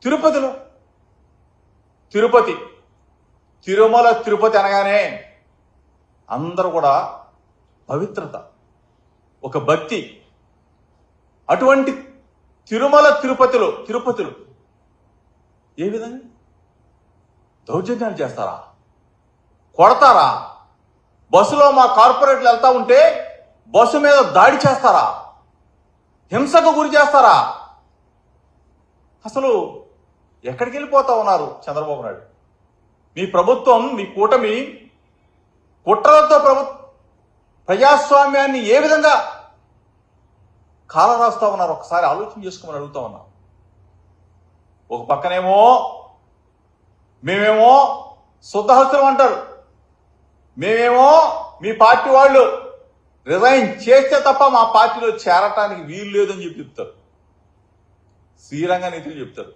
తిరుపతిలో తిరుమల తిరుపతి అనగానే అందరూ కూడా పవిత్రత, ఒక భక్తి. అటువంటి తిరుమల తిరుపతిలో ఏ విధంగా దౌర్జన్యాలు చేస్తారా, కొడతారా? బస్సులో మా కార్పొరేట్లు వెళ్తా ఉంటే బస్సు మీద దాడి చేస్తారా, హింసకు గురి చేస్తారా? అసలు ఎక్కడికి వెళ్ళిపోతా ఉన్నారు చంద్రబాబు నాయుడు? మీ ప్రభుత్వం, మీ కూటమి కుట్రలతో ప్రజాస్వామ్యాన్ని ఏ విధంగా కాలరాస్తా ఉన్నారు ఒకసారి ఆలోచన చేసుకోమని అడుగుతా ఉన్నా. ఒక పక్కనేమో మేమేమో శుద్ధహస్తులం అంటారు, మేమేమో మీ పార్టీ వాళ్ళు రిజైన్ చేస్తే తప్ప మా పార్టీలో చేరటానికి వీలు లేదని చెప్తారు, శ్రీరంగ నీతులు చెప్తారు.